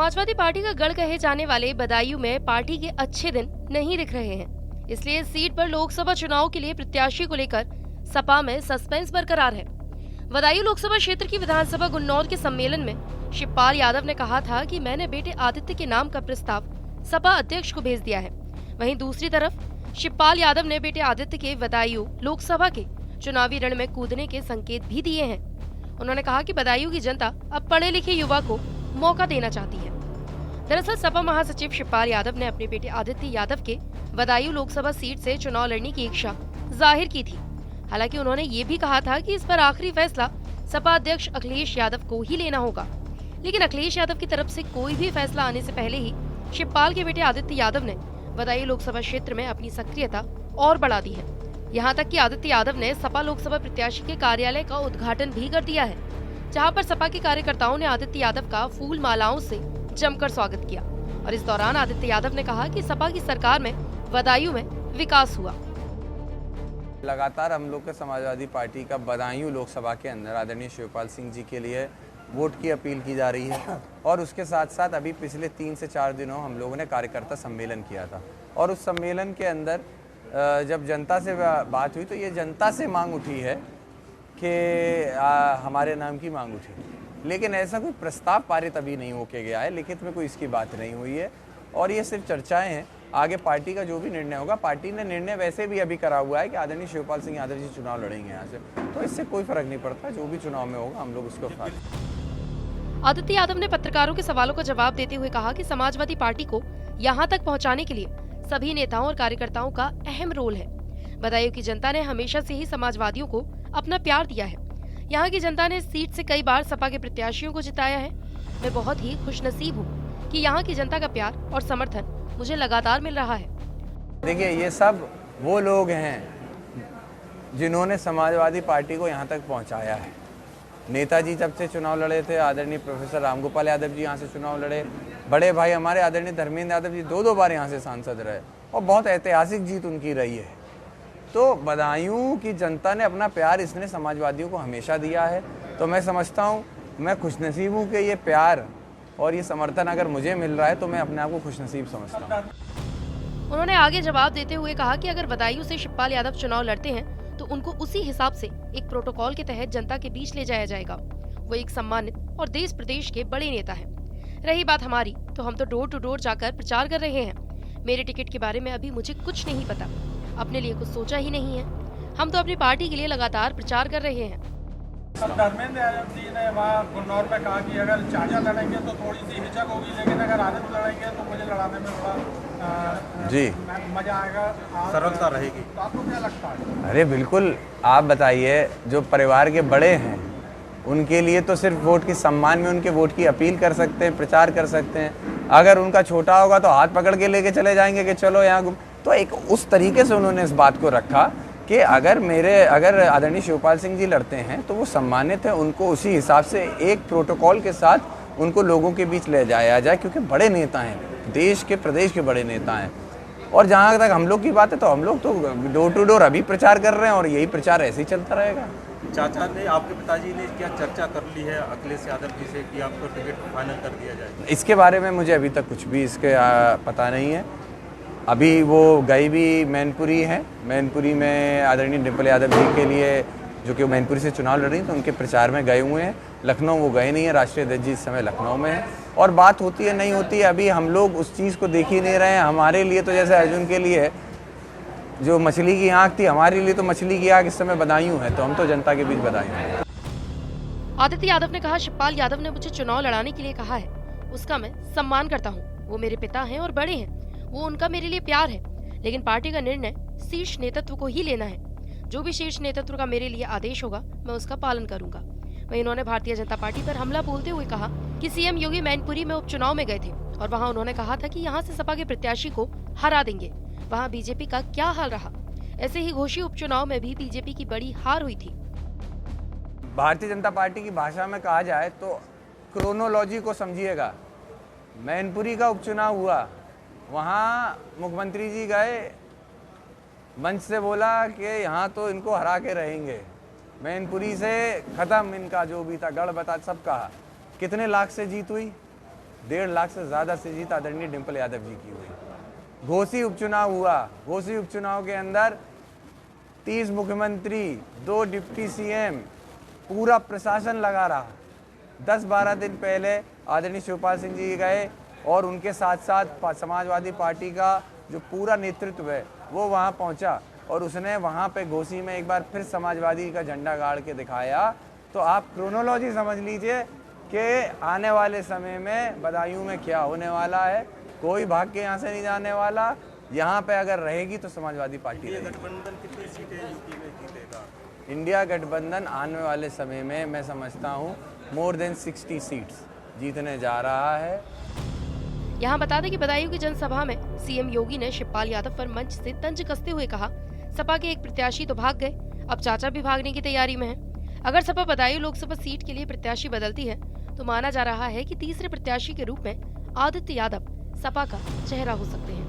Samajwadi party का गढ़ कहे जाने वाले बदायूं में पार्टी के अच्छे दिन नहीं दिख रहे हैं। इसलिए इस सीट पर लोकसभा चुनाव के लिए प्रत्याशी को लेकर सपा में सस्पेंस बरकरार है। बदायूं लोकसभा क्षेत्र की विधानसभा गुन्नौर के सम्मेलन में शिवपाल यादव ने कहा था कि मैंने बेटे आदित्य के नाम का प्रस्ताव सपा अध्यक्ष को भेज दिया है। वहीं दूसरी तरफ शिवपाल यादव ने बेटे आदित्य के बदायूं लोकसभा के चुनावी रण में कूदने के संकेत भी दिए हैं। उन्होंने कहा कि बदायूं की जनता अब पढ़े लिखे युवा को मौका देना चाहती है। दरअसल सपा महासचिव शिवपाल यादव ने अपने बेटे आदित्य यादव के बदायूं लोकसभा सीट से चुनाव लड़ने की इच्छा जाहिर की थी। हालांकि उन्होंने ये भी कहा था कि इस पर आखिरी फैसला सपा अध्यक्ष अखिलेश यादव को ही लेना होगा। लेकिन अखिलेश यादव की तरफ से कोई भी फैसला आने से पहले ही शिवपाल के बेटे आदित्य यादव ने बदायूं लोकसभा क्षेत्र में अपनी सक्रियता और बढ़ा दी है। यहाँ तक कि आदित्य यादव ने सपा लोकसभा प्रत्याशी के कार्यालय का उद्घाटन भी कर दिया है, जहां पर सपा के कार्यकर्ताओं ने आदित्य यादव का फूल मालाओं से जमकर स्वागत किया। और इस दौरान आदित्य यादव ने कहा कि सपा की सरकार में बदायूं में विकास हुआ। लगातार हम लोग के समाजवादी पार्टी का बदायूं लोकसभा के अंदर आदरणीय शिवपाल सिंह जी के लिए वोट की अपील की जा रही है। और उसके साथ साथ अभी पिछले 3 से 4 दिनों हम लोगों ने कार्यकर्ता सम्मेलन किया था। और उस सम्मेलन के अंदर जब जनता से बात हुई तो ये जनता से मांग उठी है कि हमारे नाम की मांग उठी। लेकिन ऐसा कोई प्रस्ताव पारित अभी नहीं होके गया है, लिखित में कोई इसकी बात नहीं हुई है। और ये सिर्फ चर्चाएं हैं। आगे पार्टी का जो भी निर्णय होगा, पार्टी ने निर्णय वैसे भी अभी करा हुआ है कि आदरणीय शिवपाल सिंह यादव जी चुनाव लड़ेंगे यहाँ से, तो इससे कोई फर्क नहीं पड़ता। जो भी चुनाव में होगा हम लोग उसको। आदित्य यादव ने पत्रकारों के सवालों का जवाब देते हुए कहा कि समाजवादी पार्टी को यहाँ तक पहुँचाने के लिए सभी नेताओं और कार्यकर्ताओं का अहम रोल है। बदायूं की जनता ने हमेशा से ही समाजवादियों को अपना प्यार दिया है। यहाँ की जनता ने इस सीट से कई बार सपा के प्रत्याशियों को जिताया है। मैं बहुत ही खुशनसीब हूँ कि यहाँ की जनता का प्यार और समर्थन मुझे लगातार मिल रहा है। देखिए, ये सब वो लोग हैं जिन्होंने समाजवादी पार्टी को यहाँ तक पहुँचाया है। नेताजी जब से चुनाव लड़े थे, आदरणीय प्रोफेसर रामगोपाल यादव जी यहाँ से चुनाव लड़े। बड़े भाई हमारे आदरणीय धर्मेंद्र यादव जी 2-2 बार यहाँ से सांसद रहे और बहुत ऐतिहासिक जीत उनकी रही है। तो बदायूं की जनता ने अपना प्यार इसने समाजवादियों को हमेशा दिया है। तो मैं समझता हूँ, मैं खुशनसीब हूँ कि ये प्यार और ये समर्थन अगर मुझे मिल रहा है तो मैं अपने आप को खुशनसीब समझता हूँ। उन्होंने आगे जवाब देते हुए कहा कि अगर बदायूं से शिवपाल यादव चुनाव लड़ते हैं तो उनको उसी हिसाब से एक प्रोटोकॉल के तहत जनता के बीच ले जाया जाएगा। वो एक सम्मानित और देश प्रदेश के बड़े नेता हैं। रही बात हमारी, तो हम तो डोर टू डोर जाकर प्रचार कर रहे हैं। मेरे टिकट के बारे में अभी मुझे कुछ नहीं पता, अपने लिए कुछ सोचा ही नहीं है। हम तो अपनी पार्टी के लिए लगातार प्रचार कर रहे हैं। धर्मेंद्र यादव जी ने वहाँ गुन्नौर में कहा कि अगर चाचा लड़ेंगे तो थोड़ी सी हिचक होगी, लेकिन अगर आदित्य लड़ेंगे तो मुझे लड़ाने में बड़ा जी मजा आएगा, सरलता रहेगी। तो आपको क्या लगता है? अरे बिल्कुल, आप बताइए, जो परिवार के बड़े हैं उनके लिए तो सिर्फ वोट के सम्मान में उनके वोट की अपील कर सकते हैं, प्रचार कर सकते हैं। अगर उनका छोटा होगा तो हाथ पकड़ के लेके चले जाएंगे कि चलो यहाँ घूम। तो एक उस तरीके से उन्होंने इस बात को रखा कि अगर आदरणीय शिवपाल सिंह जी लड़ते हैं तो वो सम्मानित है, उनको उसी हिसाब से एक प्रोटोकॉल के साथ उनको लोगों के बीच ले जाया जाए, क्योंकि बड़े नेता हैं, देश के प्रदेश के बड़े नेता हैं। और जहाँ तक हम लोग की बात है तो हम लोग तो डोर टू डोर अभी प्रचार कर रहे हैं और यही प्रचार ऐसे ही चलता रहेगा। चाचा ने, आपके पिताजी ने क्या चर्चा कर ली है अखिलेश यादव जी से कि आपको टिकट फाइनल कर दिया जाए? इसके बारे में मुझे अभी तक कुछ भी इसके पता नहीं है। अभी वो गई भी मैनपुरी है। मैनपुरी में आदरणीय डिम्पल यादव जी के लिए, जो कि मैनपुरी से चुनाव लड़ रही, तो उनके प्रचार में गए हुए हैं। लखनऊ वो गए नहीं है, राष्ट्रीय अध्यक्ष जी इस समय लखनऊ में है। और बात होती है नहीं होती है, अभी हम लोग उस चीज़ को देख ही नहीं रहे हैं। हमारे लिए तो जैसे अर्जुन के लिए जो मछली की आँख थी, हमारे लिए तो मछली की आँख इस समय बदायूं है। तो हम तो जनता के बीच बदायूं हैं। आदित्य यादव ने कहा, शिवपाल यादव ने मुझे चुनाव लड़ाने के लिए कहा है, उसका मैं सम्मान करता हूँ। वो मेरे पिता हैं और बड़े हैं, वो उनका मेरे लिए प्यार है। लेकिन पार्टी का निर्णय शीर्ष नेतृत्व को ही लेना है। जो भी शीर्ष नेतृत्व का मेरे लिए आदेश होगा मैं उसका पालन करूंगा। वहीं उन्होंने भारतीय जनता पार्टी पर हमला बोलते हुए कहा कि सीएम योगी मैनपुरी में उपचुनाव में गए थे और वहां उन्होंने कहा था कि यहां से सपा के प्रत्याशी को हरा देंगे। वहां बीजेपी का क्या हाल रहा? ऐसे ही घोषी उपचुनाव में भी बीजेपी की बड़ी हार हुई थी। भारतीय जनता पार्टी की भाषा में कहा जाए तो क्रोनोलॉजी को समझिएगा। मैनपुरी का उपचुनाव हुआ, वहाँ मुख्यमंत्री जी गए, मंच से बोला कि यहाँ तो इनको हरा के रहेंगे। मैनपुरी से ख़त्म इनका जो भी था, गढ़ बता सब कहा। कितने लाख से जीत हुई? 1.5 लाख से ज़्यादा से जीत आदरणीय डिम्पल यादव जी की हुई। घोसी उपचुनाव हुआ, घोसी उपचुनाव के अंदर 30 मुख्यमंत्री, 2 डिप्टी सीएम, पूरा प्रशासन लगा रहा। 10-12 दिन पहले आदरणीय शिवपाल सिंह जी गए और उनके साथ साथ समाजवादी पार्टी का जो पूरा नेतृत्व है वो वहाँ पहुँचा और उसने वहाँ पे घोसी में एक बार फिर समाजवादी का झंडा गाड़ के दिखाया। तो आप क्रोनोलॉजी समझ लीजिए कि आने वाले समय में बदायूं में क्या होने वाला है। कोई भाग के यहाँ से नहीं जाने वाला। यहाँ पे अगर रहेगी तो समाजवादी पार्टी रहेगी। गठबंधन कितनी सीटें यूपी में जीतेगा? इंडिया गठबंधन आने वाले समय में मैं समझता हूँ मोर देन 60 सीट्स जीतने जा रहा है। यहाँ बता दें कि बदायूं की जनसभा में सीएम योगी ने शिवपाल यादव पर मंच से तंज कसते हुए कहा, सपा के एक प्रत्याशी तो भाग गए, अब चाचा भी भागने की तैयारी में है। अगर सपा बदायूं लोकसभा सीट के लिए प्रत्याशी बदलती है तो माना जा रहा है कि तीसरे प्रत्याशी के रूप में आदित्य यादव सपा का चेहरा हो सकते हैं।